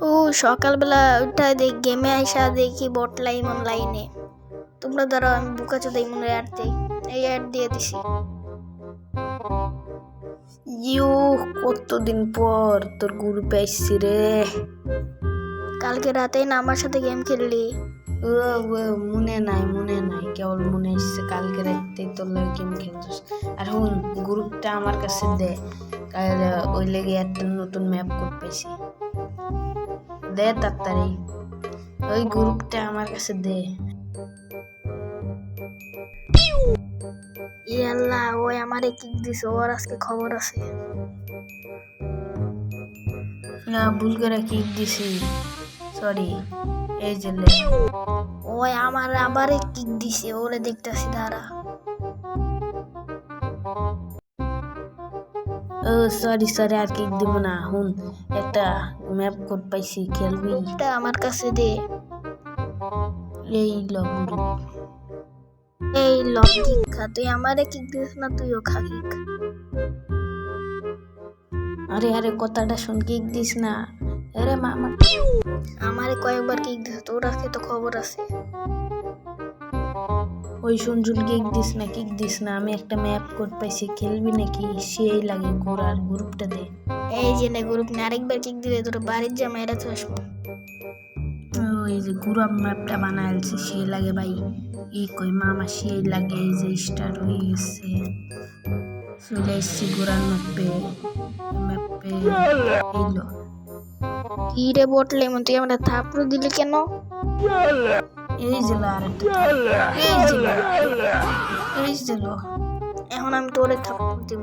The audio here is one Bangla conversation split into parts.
ও সকালবেলা উঠা দেখ গেমে আইসা দেখি বট লাইন অনলাইনে। তোমরা ধরো আমি বুকাচোদা ইমন অ্যাড দেই, এই অ্যাড দিয়ে দিছি। ইউ কতদিন পর তোর গ্রুপে আসছি রে। কালকে রাতেই না আমার সাথে গেম খেললি। ও মনে নাই কেবল মনে আসছে কালকে রাতে তোর লাগে গেম খেলছিস। আর হুন গ্রুপটা আমার কাছে দে, ওই লেগে একটা নতুন ম্যাপ কোড পেয়েছি, দে তাড়াতাড়ি ওই গ্রুপটা আমার কাছে দে। ইয়াল্লা ওই আমারে কিক দিছে, ওর আজকে খবর আছে। না ভুল করে কিক দিছি, সরি। এই যে ওই আমার আবারে কিক দিছে, ওরে দেখতেছি দাঁড়া। ও সরি আর কিক দিব না। হুন একটা ম্যাপ কোড পাইছি, খেলবি? এটা আমার কাছে দে। এই লগ গ্রুপ, এই লক কিক খা, তুই আমারে কিক দিস না, তুইও খা কিক। আরে কথাটা শুন, কিক দিস না। আরে মামা আমারে কয়েকবার কিক দিছে, তোর আজকে তো খবর আছে। ওই শুনজুল কিক দিস না, আমি একটা ম্যাপ কোড পাইছি, খেলবি নাকি? সেই লাগে ঘোরার গ্রুপটা দে। এই যে না গ্রুপ না, আরেকবার কিক দিলে তোর বাড়ির জামা এটা তো আসবো। ওই যে গ্রুপ ম্যাপটা বানাইছে, সেই লাগে ভাই। ই কই মামা সেই লাগে, এই যে স্টার হয়ে গেছে, চলে এসছি ঘোরার ম্যাপে এইলো। কি রে বটলে মন, তুই আমরা থাপড় দিলি কেন? এই যে এখন আমি তোরে থাপড় দিব।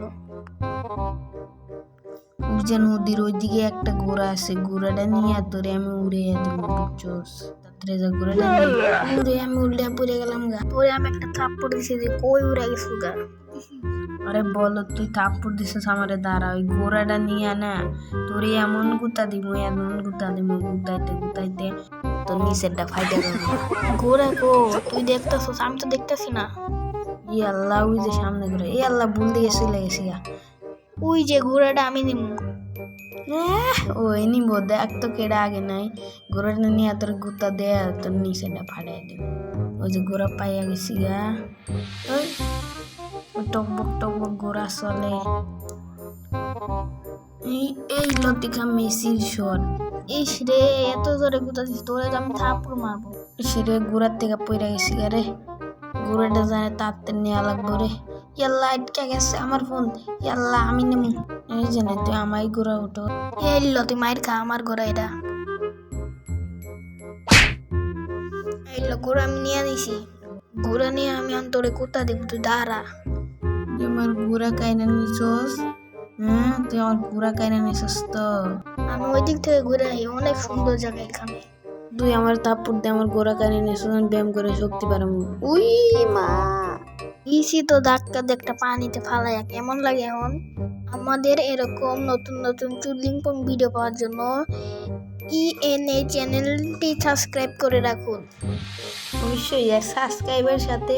যে নদীর ওইদিকে একটা ঘোড়া আছে, ঘোড়াটা নিয়ে তোরে আমি উড়ে দেব, বুঝছস? তাড়াতাড়ি যা ঘোড়াটা নিয়ে উড়ে আমি উল্টে পড়ে গেলাম গা, তোরে আমি একটা থাপ্পড় দিছি যে কই উড়ে গেছো গা। আরে বলো, তুই থাপ্পড় দিছিস আমারে, দাঁড়া ওই ঘোড়াটা নিয়ে না তোরে এমন গুতা দিব গুতাইতে তোর নিচেরটা ফাইটা যাবে। ঘোড়া কো তুই দেখতেছস, আমি তো দেখতেছি না। ই আল্লাহ, ওই যে সামনে ঘোড়া, এই আল্লাহ ভুল দিয়ে চলে গেছি গা। ওই যে ঘোড়াটা আমি নিব। ওই নিব, দেখ তো কেডা আগে নাই। ঘোড়াটা নিয়ে তোর গুতা দে, তোর নিচেরটা ফাটাই দিব। ওই যে ঘোড়া পাইয়া গেছি গা। ওই টকবক ঘোড়া চলে। এই লতিকা মেসির শট। ইস রে, এত জোরে গুতা দিস, তোরে আমি থাপড় মারবো। সিরে ঘোড়ার থেকে পইরা গেছি গা রে। ঘোড়াটা জানে তাড়াতাড়ি নেওয়া লাগবো রে। ইয়াল্লা আটকে গেছে আমার ফোন, ইয়াল্লা আমি নেমু। এই যে না তুই আমায় ঘোড়া উঠো। এই তুই মাইর খা, আমার ঘোড়া এটা। এই ঘোড়া আমি নিয়ে নিছি, ঘোড়া নিয়ে আমি তোরে কোথা দেব, তুই দাঁড়া। আমার ঘোড়া কাইনা নিছস? হ্যাঁ তুই আমার ঘোড়া কাইনা নিছস তো? আমি ওই দিক থেকে ঘুরে আই, অনেক সুন্দর জায়গা এখানে। তুই আমার থাপ্পড় দিয়ে আমার ঘোড়া কাইনা নিছস, আমি ব্যায়াম করে শক্তি বাড়াবো। উই মা, ইসি তো ধাক্কা দিয়ে একটা পানিতে ফালাইয়া কেমন লাগে এখন। আমাদের এরকম নতুন চুদলিংপং ভিডিও পাওয়ার জন্য ইএনএ চ্যানেলটি সাবস্ক্রাইব করে রাখুন। অবশ্যই, আর সাবস্ক্রাইবের সাথে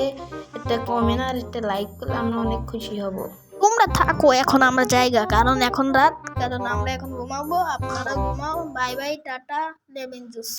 একটা কমেন্ট আর একটা লাইক করলে আমরা অনেক খুশি হব। তোমরা থাকো, এখন আমরা জায়গা, কারণ এখন রাত, কারণ আমরা এখন ঘুমাবো, আপনারা ঘুমাও। Bye bye, tata, lemon juice.